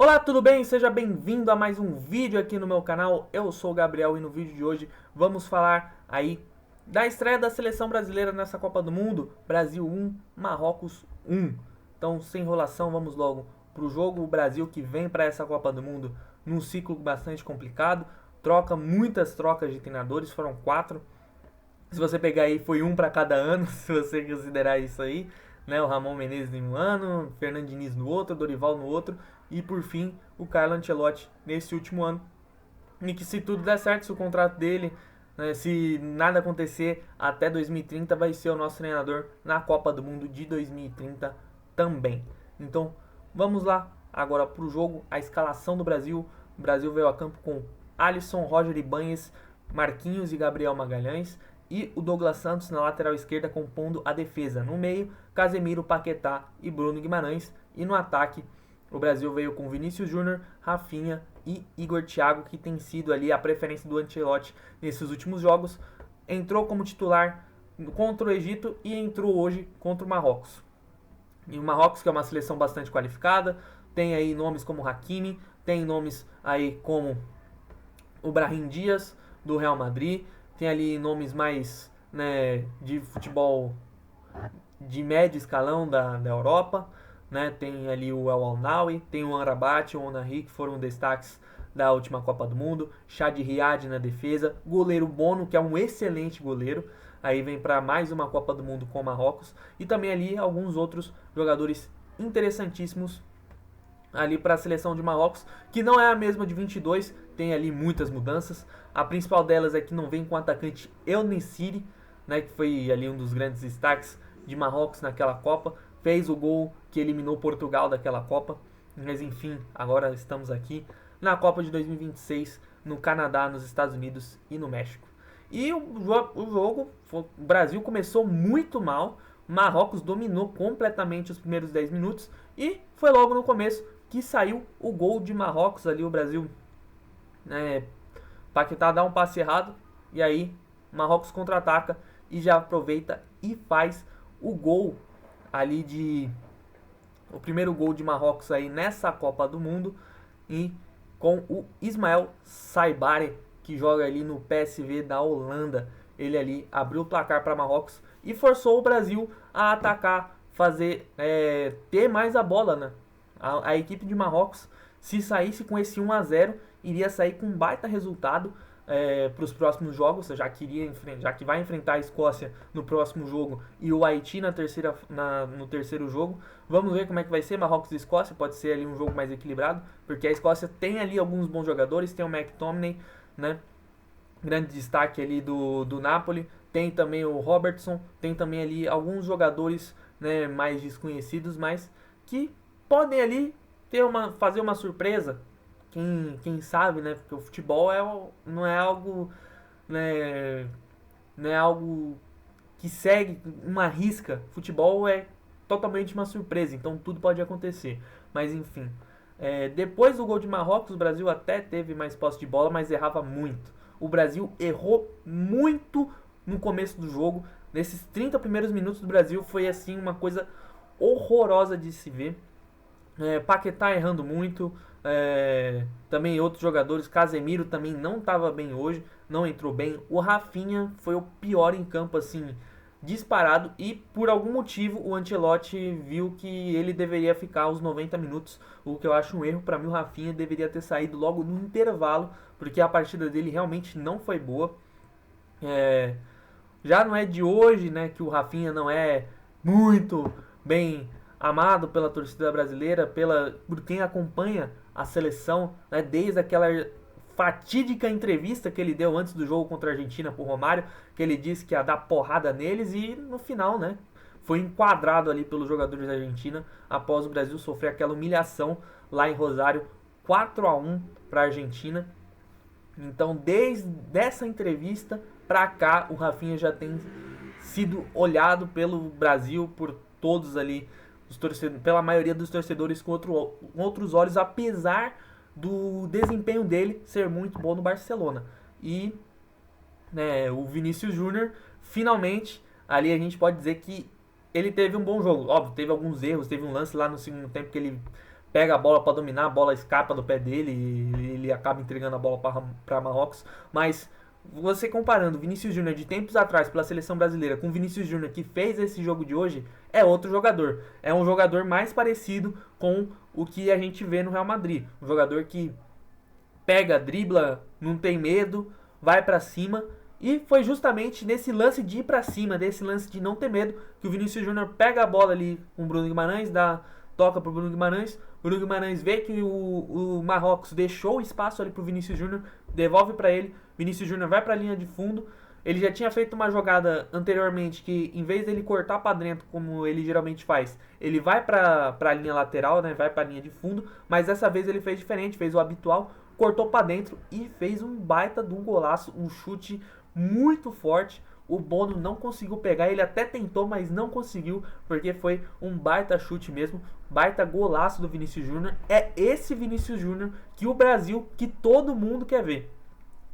Olá, tudo bem? Seja bem-vindo a mais um vídeo aqui no meu canal. Eu sou o Gabriel e no vídeo de hoje vamos falar aí da estreia da seleção brasileira nessa Copa do Mundo. Brasil 1, Marrocos 1. Então, sem enrolação, vamos logo pro jogo. O Brasil que vem para essa Copa do Mundo num ciclo bastante complicado. Muitas trocas de treinadores, foram 4. Se você pegar aí, foi um para cada ano, se você considerar isso aí, né? O Ramon Menezes em um ano, Fernando Diniz no outro, Dorival no outro, e por fim o Carlo Ancelotti nesse último ano. E que se tudo der certo, se o contrato dele, né, se nada acontecer até 2030, vai ser o nosso treinador na Copa do Mundo de 2030 também. Então vamos lá agora para o jogo, a escalação do Brasil. O Brasil veio a campo com Alisson, Roger Ibanez, Marquinhos e Gabriel Magalhães e o Douglas Santos na lateral esquerda compondo a defesa. No meio, Casemiro, Paquetá e Bruno Guimarães. E no ataque, o Brasil veio com Vinícius Júnior, Rafinha e Igor Thiago, que tem sido ali a preferência do Ancelotti nesses últimos jogos. Entrou como titular contra o Egito e entrou hoje contra o Marrocos. E o Marrocos, que é uma seleção bastante qualificada, tem aí nomes como Hakimi, tem nomes aí como o Brahim Dias, do Real Madrid, tem ali nomes mais, né, de futebol de médio escalão da Europa, né? Tem ali o El Alnawi, tem o Amrabat, o Onari, que foram destaques da última Copa do Mundo, Chad Riad na defesa, goleiro Bono, que é um excelente goleiro, aí vem para mais uma Copa do Mundo com o Marrocos, e também ali alguns outros jogadores interessantíssimos ali para a seleção de Marrocos, que não é a mesma de 22, tem ali muitas mudanças. A principal delas é que não vem com o atacante El Nessiri, né, que foi ali um dos grandes destaques de Marrocos naquela Copa, fez o gol que eliminou Portugal daquela Copa. Mas enfim, agora estamos aqui na Copa de 2026, no Canadá, nos Estados Unidos e no México. E o jogo, o Brasil começou muito mal, Marrocos dominou completamente os primeiros 10 minutos e foi logo no começo que saiu o gol de Marrocos ali, o Brasil, né, Paquetá dá um passe errado e aí Marrocos contra-ataca e já aproveita e faz o gol ali o primeiro gol de Marrocos aí nessa Copa do Mundo, e com o Ismael Saibare, que joga ali no PSV da Holanda. Ele ali abriu o placar para Marrocos e forçou o Brasil a atacar, ter mais a bola, né? A equipe de Marrocos, se saísse com esse 1-0, iria sair com um baita resultado para os próximos jogos, já que vai enfrentar a Escócia no próximo jogo e o Haiti no terceiro jogo. Vamos ver como é que vai ser Marrocos e Escócia, pode ser ali um jogo mais equilibrado, porque a Escócia tem ali alguns bons jogadores, tem o McTominay, né, grande destaque ali do Napoli, tem também o Robertson, tem também ali alguns jogadores, né, mais desconhecidos, mas que podem ali fazer uma surpresa. Quem sabe, né? Porque o futebol não é algo, né, não é algo que segue uma risca. Futebol é totalmente uma surpresa, então tudo pode acontecer. Mas enfim, depois do gol de Marrocos, o Brasil até teve mais posse de bola, mas errava muito. O Brasil errou muito no começo do jogo. Nesses 30 primeiros minutos do Brasil foi assim uma coisa horrorosa de se ver. Paquetá errando muito, também outros jogadores, Casemiro também não estava bem hoje, não entrou bem. O Rafinha foi o pior em campo, assim, disparado, e por algum motivo o Ancelotti viu que ele deveria ficar os 90 minutos, o que eu acho um erro. Para mim o Rafinha deveria ter saído logo no intervalo, porque a partida dele realmente não foi boa. Já não é de hoje, né, que o Rafinha não é muito bem amado pela torcida brasileira, por quem acompanha a seleção, né, desde aquela fatídica entrevista que ele deu antes do jogo contra a Argentina pro Romário, que ele disse que ia dar porrada neles e no final, né, foi enquadrado ali pelos jogadores da Argentina após o Brasil sofrer aquela humilhação lá em Rosário, 4-1 para a Argentina. Então, desde essa entrevista pra cá, o Rafinha já tem sido olhado pelo Brasil, por todos ali, pela maioria dos torcedores com outros olhos, apesar do desempenho dele ser muito bom no Barcelona. E, né, o Vinícius Júnior, finalmente, ali a gente pode dizer que ele teve um bom jogo. Óbvio, teve alguns erros, teve um lance lá no segundo tempo que ele pega a bola para dominar, a bola escapa do pé dele e ele acaba entregando a bola para Marrocos. Mas você comparando Vinícius Júnior de tempos atrás pela seleção brasileira com Vinícius Júnior que fez esse jogo de hoje, é outro jogador. É um jogador mais parecido com o que a gente vê no Real Madrid. Um jogador que pega, dribla, não tem medo, vai para cima. E foi justamente nesse lance de ir para cima, desse lance de não ter medo, que o Vinícius Júnior pega a bola ali com o Bruno Guimarães, toca pro Bruno Guimarães. O Bruno Guimarães vê que o Marrocos deixou o espaço ali pro Vinícius Júnior, devolve para ele. Vinícius Júnior vai para a linha de fundo. Ele já tinha feito uma jogada anteriormente que, em vez dele cortar para dentro, como ele geralmente faz, ele vai para a linha lateral, né? Vai para a linha de fundo. Mas dessa vez ele fez diferente, fez o habitual, cortou para dentro e fez um baita de um golaço, um chute muito forte. O Bono não conseguiu pegar, ele até tentou, mas não conseguiu, porque foi um baita chute mesmo, baita golaço do Vinícius Júnior. É esse Vinícius Júnior que o Brasil, que todo mundo quer ver.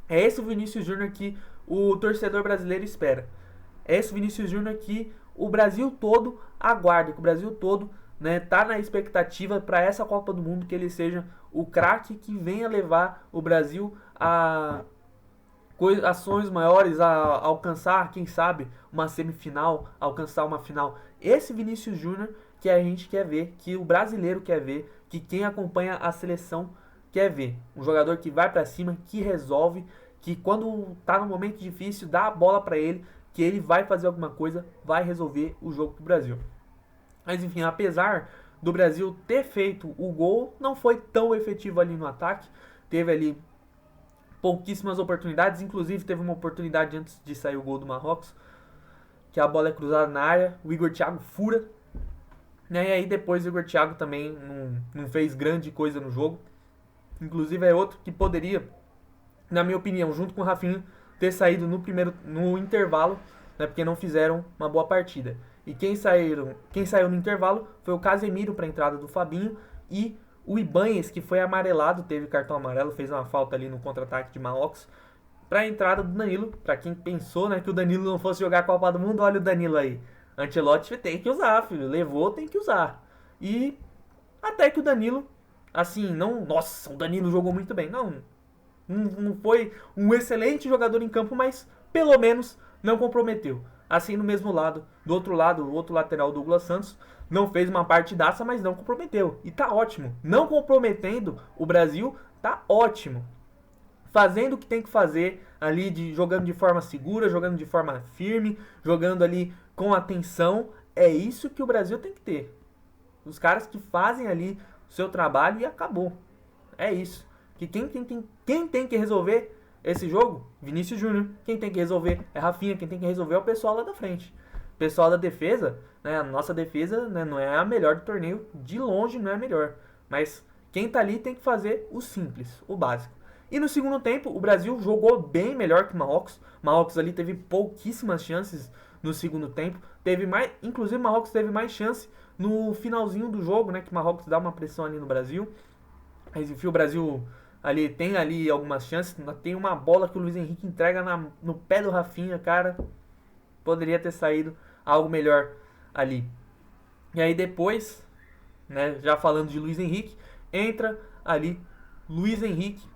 É esse Vinícius Júnior que o torcedor brasileiro espera. É esse Vinícius Júnior que o Brasil todo aguarda, que o Brasil todo, né, tá na expectativa para essa Copa do Mundo, que ele seja o craque que venha levar o Brasil a ações maiores, a alcançar, quem sabe, uma semifinal, alcançar uma final. Esse Vinícius Júnior que a gente quer ver, que o brasileiro quer ver, que quem acompanha a seleção quer ver. Um jogador que vai para cima, que resolve, que quando tá no momento difícil, dá a bola para ele, que ele vai fazer alguma coisa, vai resolver o jogo pro Brasil. Mas enfim, apesar do Brasil ter feito o gol, não foi tão efetivo ali no ataque. Teve ali pouquíssimas oportunidades, inclusive teve uma oportunidade antes de sair o gol do Marrocos, que a bola é cruzada na área, o Igor Thiago fura, né? E aí depois o Igor Thiago também não fez grande coisa no jogo. Inclusive é outro que poderia, na minha opinião, junto com o Rafinha, ter saído no intervalo, né? Porque não fizeram uma boa partida. E quem saiu no intervalo foi o Casemiro para a entrada do Fabinho e o Ibanez, que foi amarelado, teve cartão amarelo, fez uma falta ali no contra-ataque de Marrocos, para a entrada do Danilo. Para quem pensou, né, que o Danilo não fosse jogar a Copa do Mundo, olha o Danilo aí. Ancelotti tem que usar, filho. Levou, tem que usar. E até que o Danilo, assim, não... Nossa, o Danilo jogou muito bem. Não foi um excelente jogador em campo, mas pelo menos não comprometeu. Assim, no mesmo lado, do outro lado, o outro lateral, Douglas Santos, não fez uma partidaça, mas não comprometeu. E tá ótimo. Não comprometendo o Brasil, tá ótimo. Fazendo o que tem que fazer ali, jogando de forma segura, jogando de forma firme, jogando ali com atenção. É isso que o Brasil tem que ter. Os caras que fazem ali o seu trabalho e acabou. É isso. Que quem tem que resolver esse jogo? Vinícius Júnior. Quem tem que resolver é Rafinha. Quem tem que resolver é o pessoal lá da frente. O pessoal da defesa, né, a nossa defesa, né, não é a melhor do torneio. De longe não é a melhor. Mas quem tá ali tem que fazer o simples, o básico. E no segundo tempo, o Brasil jogou bem melhor que o Marrocos. Marrocos ali teve pouquíssimas chances no segundo tempo. Inclusive o Marrocos teve mais chance no finalzinho do jogo, né, que o Marrocos dá uma pressão ali no Brasil. Mas enfim, o Brasil ali tem ali algumas chances. Tem uma bola que o Luiz Henrique entrega no pé do Rafinha, cara. Poderia ter saído algo melhor ali. E aí depois, né, já falando de Luiz Henrique, entra ali Luiz Henrique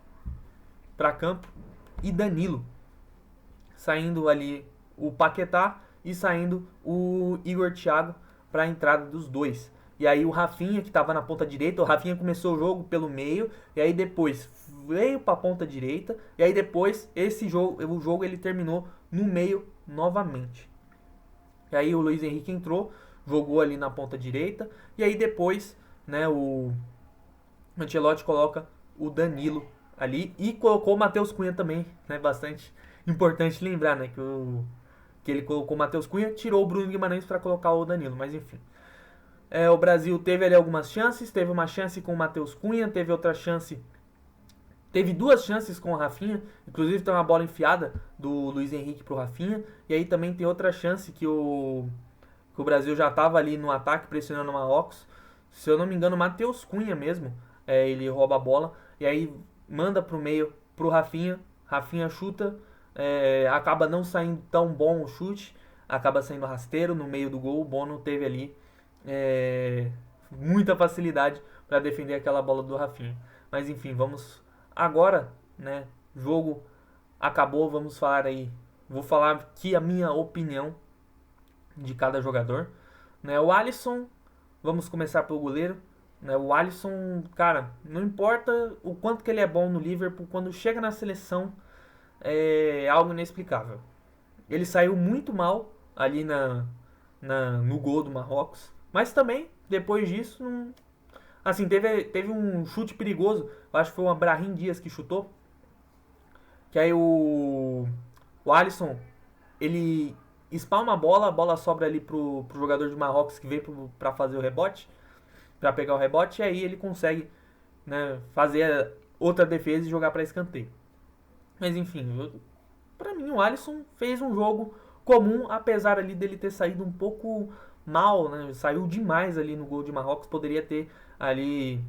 para campo e Danilo. Saindo ali o Paquetá e saindo o Igor Thiago para a entrada dos dois. E aí o Rafinha, que estava na ponta direita, o Rafinha começou o jogo pelo meio, e aí depois veio para a ponta direita, e aí depois o jogo ele terminou no meio novamente. E aí o Luiz Henrique entrou, jogou ali na ponta direita, e aí depois, né, o Ancelotti coloca o Danilo ali e colocou o Matheus Cunha também, né, bastante importante lembrar, né, que ele colocou o Matheus Cunha, tirou o Bruno Guimarães para colocar o Danilo, mas enfim. O Brasil teve ali algumas chances, teve uma chance com o Matheus Cunha, teve outra chance, teve duas chances com o Rafinha, inclusive tem uma bola enfiada do Luiz Henrique pro Rafinha, e aí também tem outra chance que o Brasil já estava ali no ataque pressionando o Marrocos, se eu não me engano o Matheus Cunha mesmo, ele rouba a bola, e aí manda pro meio pro Rafinha, Rafinha chuta, acaba não saindo tão bom o chute, acaba saindo rasteiro no meio do gol, o Bono teve ali muita facilidade para defender aquela bola do Rafinha. Mas enfim, vamos agora, né? Jogo acabou, vamos falar aí. Vou falar aqui a minha opinião de cada jogador. Né, o Alisson, vamos começar pelo goleiro. Né, o Alisson, cara, não importa o quanto que ele é bom no Liverpool, quando chega na seleção é algo inexplicável. Ele saiu muito mal ali no gol do Marrocos, mas também, depois disso, não, assim, teve um chute perigoso, eu acho que foi o Brahim Dias que chutou, que aí o Alisson, ele espalma a bola sobra ali pro jogador de Marrocos que veio pra fazer o rebote, pra pegar o rebote, e aí ele consegue, né, fazer outra defesa e jogar pra escanteio. Mas enfim, pra mim o Alisson fez um jogo comum, apesar ali dele ter saído um pouco mal, né? Saiu demais ali no gol de Marrocos, poderia ter ali,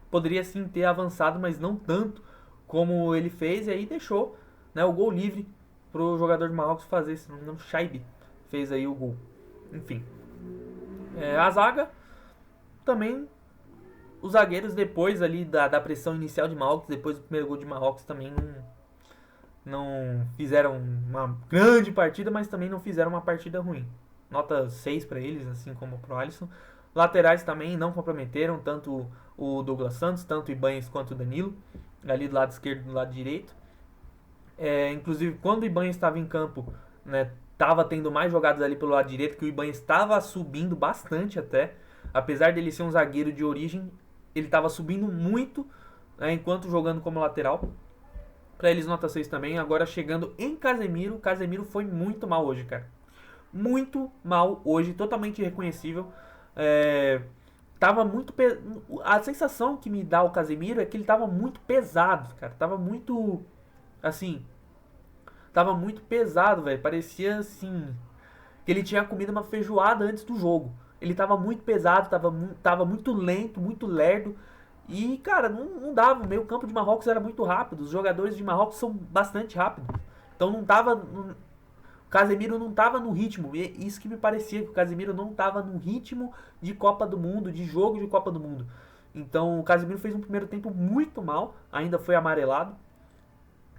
poderia sim ter avançado, mas não tanto como ele fez, e aí deixou, né, o gol livre pro jogador de Marrocos fazer, se não me engano, Shaibi fez aí o gol. Enfim, a zaga também, os zagueiros depois ali da pressão inicial de Marrocos, depois do primeiro gol de Marrocos também não fizeram uma grande partida, mas também não fizeram uma partida ruim. Nota 6 para eles, assim como pro Alisson. Laterais também não comprometeram, tanto o Douglas Santos, tanto o Ibanez quanto o Danilo, ali do lado esquerdo e do lado direito. Inclusive, quando o Ibanez estava em campo, né, tava tendo mais jogadas ali pelo lado direito, que o Ibanez estava subindo bastante até. Apesar dele ser um zagueiro de origem, ele estava subindo muito, né, enquanto jogando como lateral. Para eles, nota 6 também. Agora chegando em Casemiro. Casemiro foi muito mal hoje, cara. Muito mal hoje, totalmente irreconhecível. Tava muito A sensação que me dá o Casemiro é que ele tava muito pesado, cara. Tava muito, assim, tava muito pesado, velho. Parecia assim que ele tinha comido uma feijoada antes do jogo. Ele tava muito pesado, tava muito lento, muito lerdo. E, cara, não dava. O meio campo de Marrocos era muito rápido. Os jogadores de Marrocos são bastante rápidos. Então não tava. O Casemiro não tava no ritmo. E isso que me parecia, que o Casemiro não tava no ritmo de Copa do Mundo, de jogo de Copa do Mundo. Então o Casemiro fez um primeiro tempo muito mal. Ainda foi amarelado.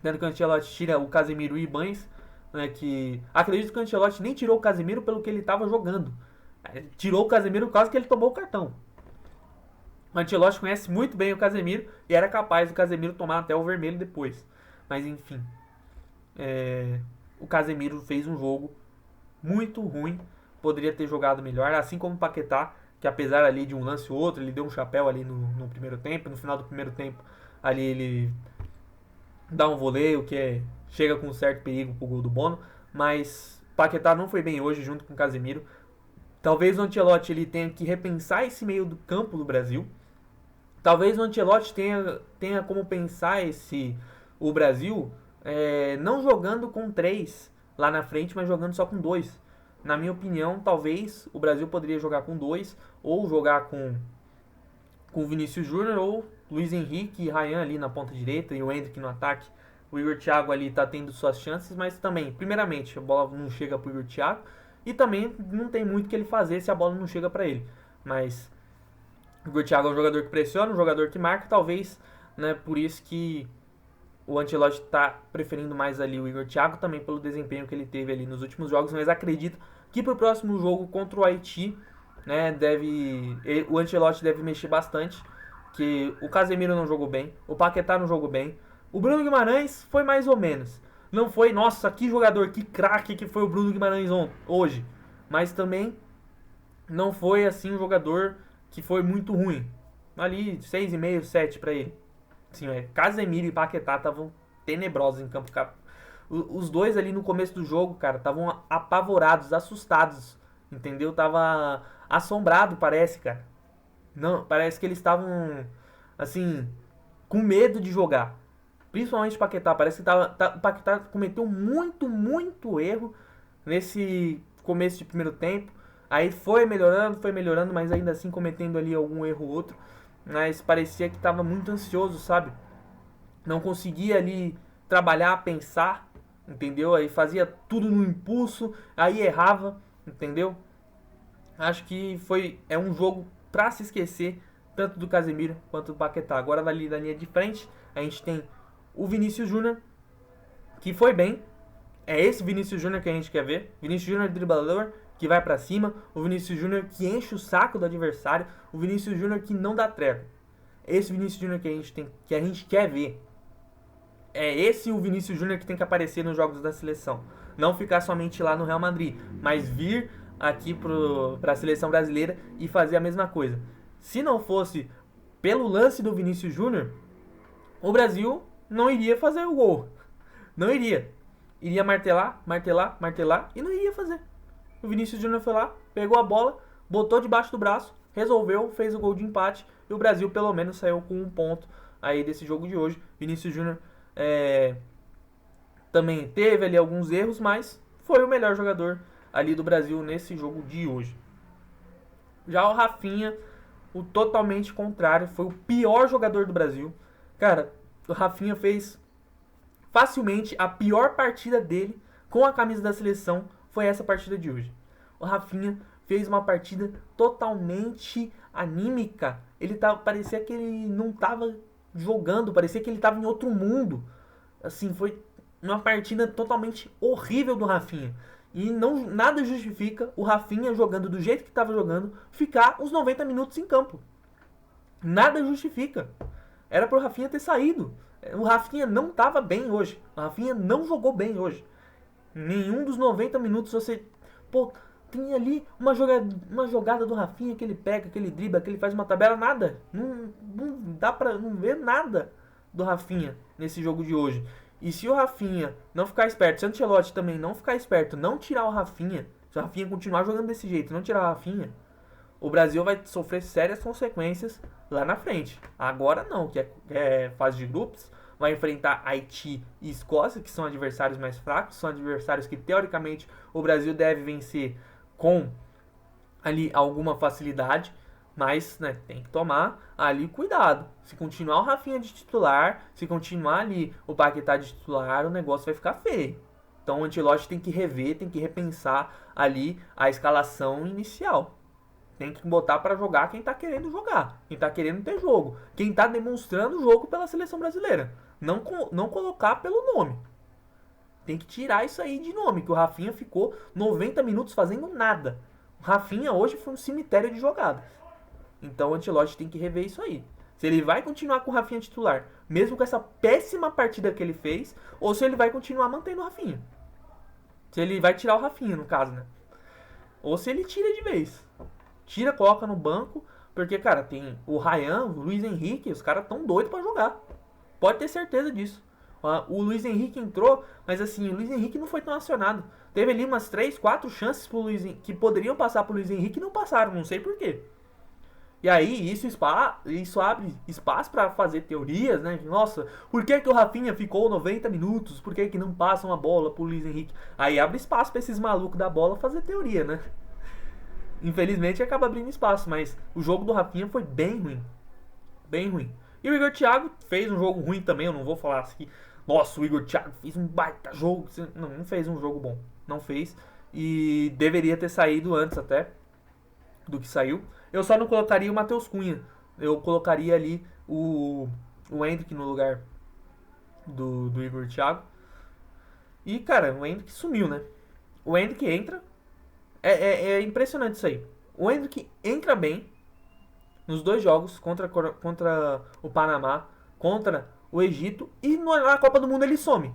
Dando que o Ancelotti tira o Casemiro e Ibanez. Né, que acredito que o Ancelotti nem tirou o Casemiro pelo que ele tava jogando. Tirou o Casemiro por causa que ele tomou o cartão. O Ancelotti conhece muito bem o Casemiro e era capaz do Casemiro tomar até o vermelho depois. Mas enfim, o Casemiro fez um jogo muito ruim, poderia ter jogado melhor, assim como o Paquetá, que apesar ali de um lance ou outro, ele deu um chapéu ali no primeiro tempo, no final do primeiro tempo, ali ele dá um voleio que chega com um certo perigo pro gol do Bono, mas Paquetá não foi bem hoje junto com o Casemiro. Talvez o Ancelotti ele tenha que repensar esse meio do campo do Brasil. Talvez o Ancelotti tenha como pensar o Brasil não jogando com 3 lá na frente, mas jogando só com 2. Na minha opinião, talvez o Brasil poderia jogar com 2 ou jogar com Vinícius Júnior ou Luiz Henrique e Ryan ali na ponta direita e o Endrick no ataque. O Igor Thiago ali tá tendo suas chances, mas também, primeiramente, a bola não chega pro Igor Thiago e também não tem muito o que ele fazer se a bola não chega para ele. Mas o Igor Thiago é um jogador que pressiona, um jogador que marca, talvez, né, por isso que o Ancelotti está preferindo mais ali o Igor Thiago, também pelo desempenho que ele teve ali nos últimos jogos, mas acredito que para o próximo jogo contra o Haiti, né, o Ancelotti deve mexer bastante, que o Casemiro não jogou bem, o Paquetá não jogou bem, o Bruno Guimarães foi mais ou menos, não foi, nossa, que jogador, que craque que foi o Bruno Guimarães hoje, mas também não foi assim um jogador que foi muito ruim. Ali, 6,5, 7 pra ele. Assim, Casemiro e Paquetá estavam tenebrosos em campo. Os dois ali no começo do jogo, cara, estavam apavorados, assustados. Entendeu? Tava assombrado, parece, cara. Não, parece que eles estavam, assim, com medo de jogar. Principalmente o Paquetá. Parece que o Paquetá cometeu muito erro nesse começo de primeiro tempo. Aí foi melhorando, mas ainda assim cometendo ali algum erro ou outro. Mas parecia que estava muito ansioso, sabe? Não conseguia ali trabalhar, pensar, entendeu? Aí fazia tudo no impulso, aí errava, entendeu? Acho que é um jogo pra se esquecer tanto do Casemiro quanto do Paquetá. Agora ali da linha de frente, a gente tem o Vinícius Júnior, que foi bem. É esse Vinícius Júnior que a gente quer ver. Vinícius Júnior driblador, que vai pra cima. O Vinícius Júnior que enche o saco do adversário. O Vinícius Júnior que não dá trégua. Esse Vinícius Júnior que a gente quer ver. É esse o Vinícius Júnior que tem que aparecer nos jogos da seleção. Não ficar somente lá no Real Madrid, mas vir aqui para a seleção brasileira e fazer a mesma coisa. Se não fosse pelo lance do Vinícius Júnior, o Brasil não iria fazer o gol. Não iria. Iria martelar, martelar, martelar e não iria fazer. O Vinícius Júnior foi lá, pegou a bola, botou debaixo do braço, resolveu, fez o gol de empate e o Brasil pelo menos saiu com um ponto aí desse jogo de hoje. Vinícius Júnior também teve ali alguns erros, mas foi o melhor jogador ali do Brasil nesse jogo de hoje. Já o Rafinha, o totalmente contrário, foi o pior jogador do Brasil. Cara, o Rafinha fez facilmente a pior partida dele com a camisa da seleção, foi essa partida de hoje. O Rafinha fez uma partida totalmente anímica. Parecia que ele não estava jogando, parecia que ele estava em outro mundo. Assim, foi uma partida totalmente horrível do Rafinha. E nada justifica o Rafinha jogando do jeito que estava jogando, ficar os 90 minutos em campo. Nada justifica. Era pro Rafinha ter saído. O Rafinha não estava bem hoje. O Rafinha não jogou bem hoje. Nenhum dos 90 minutos você... Pô, tem ali uma jogada do Rafinha que ele pega, que ele dribla, que ele faz uma tabela, nada. Não dá pra não ver nada do Rafinha nesse jogo de hoje. E se o Rafinha não ficar esperto, se o Ancelotti também não ficar esperto, não tirar o Rafinha, se o Rafinha continuar jogando desse jeito, não tirar o Rafinha, o Brasil vai sofrer sérias consequências lá na frente. Agora não, que é fase de grupos, vai enfrentar Haiti e Escócia, que são adversários mais fracos, são adversários que teoricamente o Brasil deve vencer com ali alguma facilidade, mas né, tem que tomar ali cuidado. Se continuar o Rafinha de titular, se continuar ali o Paquetá de titular, o negócio vai ficar feio. Então o Ancelotti tem que rever, tem que repensar ali a escalação inicial. Tem que botar para jogar quem tá querendo jogar, quem tá querendo ter jogo, quem tá demonstrando o jogo pela seleção brasileira. Não colocar pelo nome. Tem que tirar isso aí de nome, que o Rafinha ficou 90 minutos fazendo nada. O Rafinha hoje foi um cemitério de jogadas. Então o Ancelotti tem que rever isso aí. Se ele vai continuar com o Rafinha titular, mesmo com essa péssima partida que ele fez, ou se ele vai continuar mantendo o Rafinha. Se ele vai tirar o Rafinha, no caso, né? Ou se ele tira de vez. Tira, coloca no banco, porque, cara, tem o Ryan, o Luiz Henrique, os caras tão doidos pra jogar. Pode ter certeza disso. O Luiz Henrique entrou, mas assim, o Luiz Henrique não foi tão acionado. Teve ali umas 3, 4 chances pro Luiz Henrique, que poderiam passar pro Luiz Henrique e não passaram, não sei porquê. E aí, isso abre espaço para fazer teorias, né? Nossa, por que o Rafinha ficou 90 minutos? Por que não passam a bola pro Luiz Henrique? Aí abre espaço para esses malucos da bola fazer teoria, né? Infelizmente acaba abrindo espaço, mas o jogo do Rafinha foi bem ruim. Bem ruim. E o Igor Thiago fez um jogo ruim também, eu não vou falar assim. Nossa, o Igor Thiago fez um baita jogo. Não fez um jogo bom. Não fez. E deveria ter saído antes até do que saiu. Eu só não colocaria o Matheus Cunha. Eu colocaria ali o Endrick no lugar do Igor Thiago. E, cara, o Endrick sumiu, né? O Endrick entra. É impressionante isso aí. O Endrick entra bem nos dois jogos, contra o Panamá, contra o Egito, e na Copa do Mundo ele some.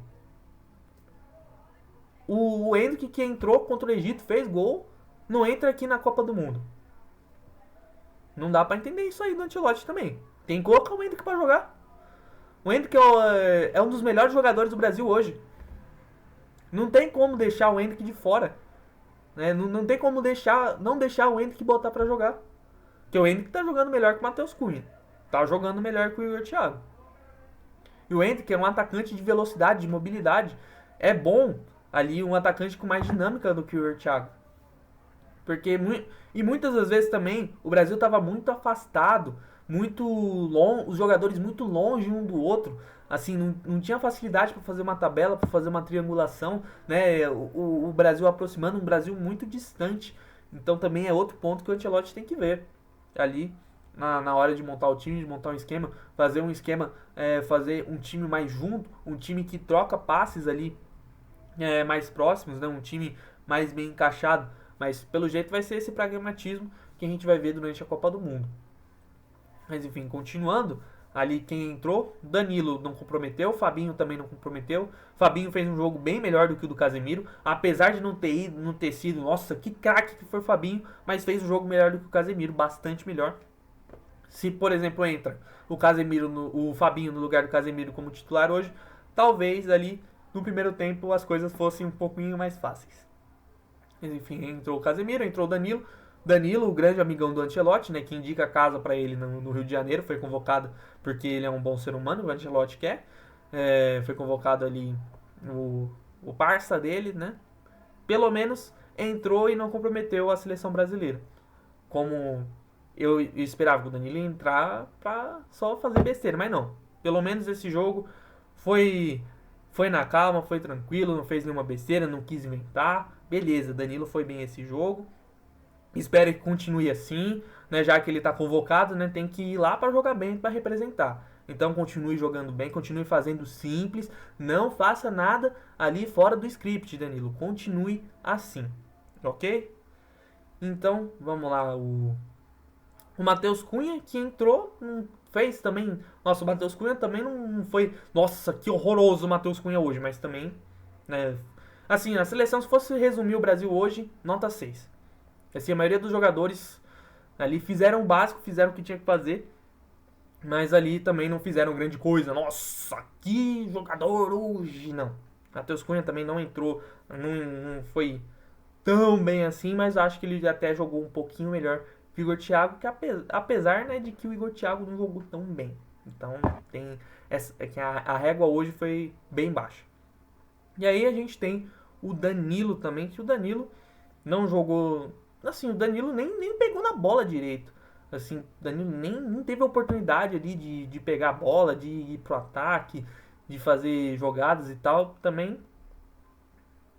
O Endrick que entrou contra o Egito, fez gol, não entra aqui na Copa do Mundo. Não dá pra entender isso aí do Ancelotti também. Tem que colocar o Endrick pra jogar. O Endrick é um dos melhores jogadores do Brasil hoje. Não tem como deixar o Endrick de fora. Né? Não tem como não deixar o Endrick botar pra jogar. Porque o Endrick tá jogando melhor que o Matheus Cunha. Tá jogando melhor que o Igor Thiago. E o Endrick é um atacante de velocidade, de mobilidade. É bom ali um atacante com mais dinâmica do que o Igor Thiago. Porque muitas das vezes também o Brasil estava muito afastado, muito longe, os jogadores muito longe um do outro. Assim, não tinha facilidade para fazer uma tabela, para fazer uma triangulação, né? O Brasil aproximando, um Brasil muito distante. Então também é outro ponto que o Ancelotti tem que ver ali na hora de montar o time, de montar um esquema, fazer um esquema, fazer um time mais junto, um time que troca passes ali mais próximos, né? Um time mais bem encaixado. Mas pelo jeito vai ser esse pragmatismo que a gente vai ver durante a Copa do Mundo. Mas enfim, continuando, ali quem entrou, Danilo não comprometeu, Fabinho também não comprometeu. Fabinho fez um jogo bem melhor do que o do Casemiro, apesar de não ter sido, nossa, que craque que foi o Fabinho, mas fez um jogo melhor do que o Casemiro, bastante melhor. Se, por exemplo, entra o Fabinho no lugar do Casemiro como titular hoje, talvez ali no primeiro tempo as coisas fossem um pouquinho mais fáceis. Mas enfim, entrou o Casemiro, entrou o Danilo. Danilo, o grande amigão do Ancelotti, né, que indica a casa para ele no Rio de Janeiro, foi convocado porque ele é um bom ser humano, o Ancelotti quer. Foi convocado ali o parça dele, né? Pelo menos entrou e não comprometeu a seleção brasileira. Como eu esperava que o Danilo ia entrar pra só fazer besteira, mas não. Pelo menos esse jogo foi na calma, foi tranquilo, não fez nenhuma besteira, não quis inventar. Beleza, Danilo foi bem esse jogo. Espero que continue assim, né? Já que ele está convocado, né? Tem que ir lá para jogar bem, para representar. Então continue jogando bem, continue fazendo simples, não faça nada ali fora do script, Danilo. Continue assim, ok? Então vamos lá, o Matheus Cunha que entrou, fez também. Nossa, o Matheus Cunha também não foi. Nossa, que horroroso o Matheus Cunha hoje, mas também, né? Assim, a seleção, se fosse resumir o Brasil hoje, nota 6. Assim, a maioria dos jogadores ali fizeram o básico, fizeram o que tinha que fazer, mas ali também não fizeram grande coisa. Nossa, que jogador hoje! Não. Matheus Cunha também não entrou, não foi tão bem assim, mas acho que ele até jogou um pouquinho melhor que o Igor Thiago, que apesar, né, de que o Igor Thiago não jogou tão bem. Então, que a régua hoje foi bem baixa. E aí a gente tem o Danilo também, que o Danilo não jogou. Assim, o Danilo nem pegou na bola direito. Assim, o Danilo nem teve a oportunidade ali de pegar a bola, de ir pro ataque, de fazer jogadas e tal. Também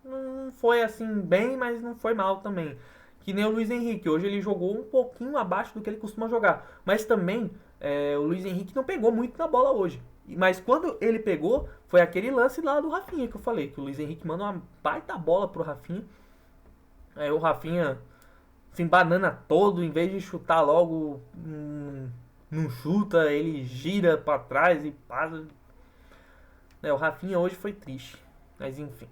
não foi assim bem, mas não foi mal também. Que nem o Luiz Henrique. Hoje ele jogou um pouquinho abaixo do que ele costuma jogar. Mas também o Luiz Henrique não pegou muito na bola hoje. Mas quando ele pegou, foi aquele lance lá do Rafinha que eu falei. Que o Luiz Henrique manda uma baita bola pro Rafinha. Aí o Rafinha se embanana todo, em vez de chutar logo, não chuta, ele gira pra trás e passa. O Rafinha hoje foi triste, mas enfim.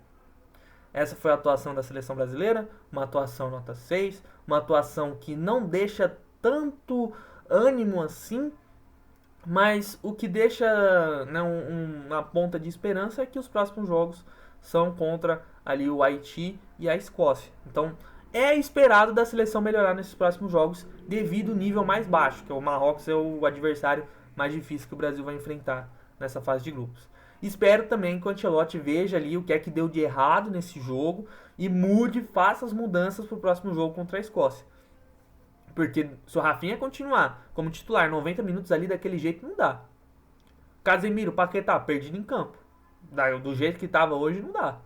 Essa foi a atuação da seleção brasileira, uma atuação nota 6, uma atuação que não deixa tanto ânimo assim, mas o que deixa, né, uma ponta de esperança é que os próximos jogos são contra ali o Haiti e a Escócia. Então é esperado da seleção melhorar nesses próximos jogos devido ao nível mais baixo, que o Marrocos é o adversário mais difícil que o Brasil vai enfrentar nessa fase de grupos. Espero também que o Ancelotti veja ali o que é que deu de errado nesse jogo e mude, faça as mudanças para o próximo jogo contra a Escócia. Porque se o Rafinha continuar como titular 90 minutos ali daquele jeito, não dá. Casemiro, Paquetá, perdido em campo. Do jeito que estava hoje, não dá.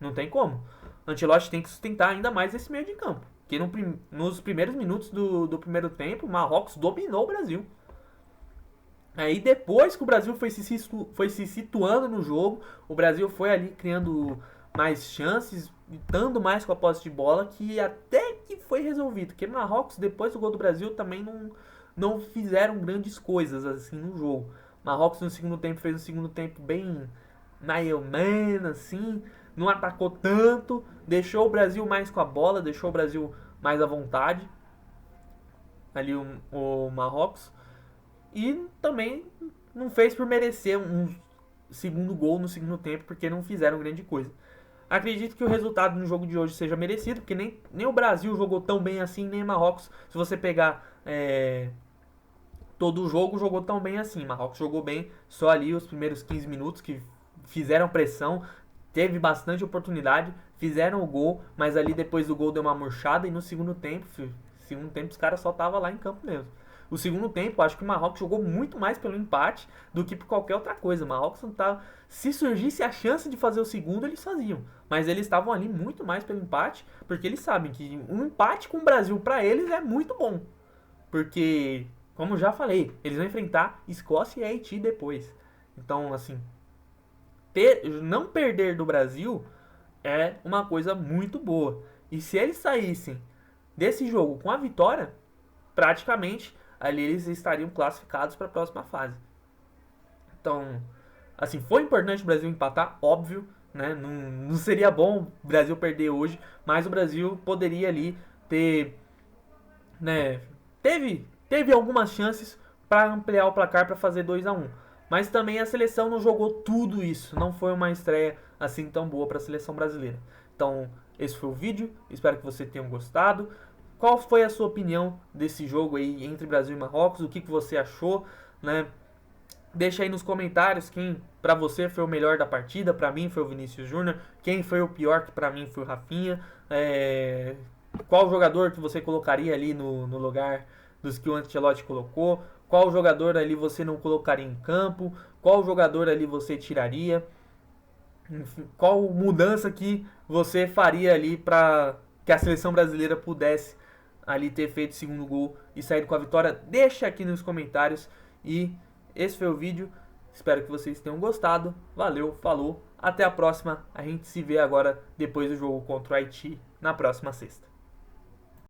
Não tem como. Ancelotti tem que sustentar ainda mais esse meio de campo. Porque nos primeiros minutos do primeiro tempo, o Marrocos dominou o Brasil. Aí depois que o Brasil foi se situando no jogo, o Brasil foi ali criando mais chances, estando mais com a posse de bola, que até que foi resolvido. Porque Marrocos, depois do gol do Brasil, também não fizeram grandes coisas assim no jogo. Marrocos no segundo tempo fez um segundo tempo bem mais ou menos assim, não atacou tanto, deixou o Brasil mais com a bola, deixou o Brasil mais à vontade, ali o Marrocos, e também não fez por merecer um segundo gol no segundo tempo, porque não fizeram grande coisa. Acredito que o resultado no jogo de hoje seja merecido, porque nem o Brasil jogou tão bem assim, nem o Marrocos, se você pegar todo o jogo, jogou tão bem assim. Marrocos jogou bem só ali os primeiros 15 minutos, que fizeram pressão, teve bastante oportunidade, fizeram o gol, mas ali depois do gol deu uma murchada, e no segundo tempo os caras só estavam lá em campo mesmo. O segundo tempo, acho que o Marrocos jogou muito mais pelo empate do que por qualquer outra coisa. O Marrocos não tava... Se surgisse a chance de fazer o segundo, eles faziam. Mas eles estavam ali muito mais pelo empate, porque eles sabem que um empate com o Brasil, para eles, é muito bom. porque, como já falei, eles vão enfrentar Escócia e Haiti depois. Então, assim, não perder do Brasil é uma coisa muito boa. E se eles saíssem desse jogo com a vitória, praticamente ali eles estariam classificados para a próxima fase. Então, assim, foi importante o Brasil empatar, óbvio, né? Não seria bom o Brasil perder hoje, mas o Brasil poderia ali ter, né? Teve algumas chances para ampliar o placar para fazer 2-1. Mas também a seleção não jogou tudo isso. Não foi uma estreia assim tão boa para a seleção brasileira. Então, esse foi o vídeo. Espero que vocês tenham gostado. Qual foi a sua opinião desse jogo aí entre Brasil e Marrocos? O que você achou, né? Deixa aí nos comentários quem pra você foi o melhor da partida. Pra mim foi o Vinícius Júnior. Quem foi o pior, que pra mim foi o Rafinha. Qual jogador que você colocaria ali no lugar dos que o Ancelotti colocou? Qual jogador ali você não colocaria em campo? Qual jogador ali você tiraria? Enfim, qual mudança que você faria ali para que a seleção brasileira pudesse ali ter feito o segundo gol e sair com a vitória? Deixa aqui nos comentários. E esse foi o vídeo. Espero que vocês tenham gostado. Valeu, falou. Até a próxima. A gente se vê agora depois do jogo contra o Haiti na próxima sexta.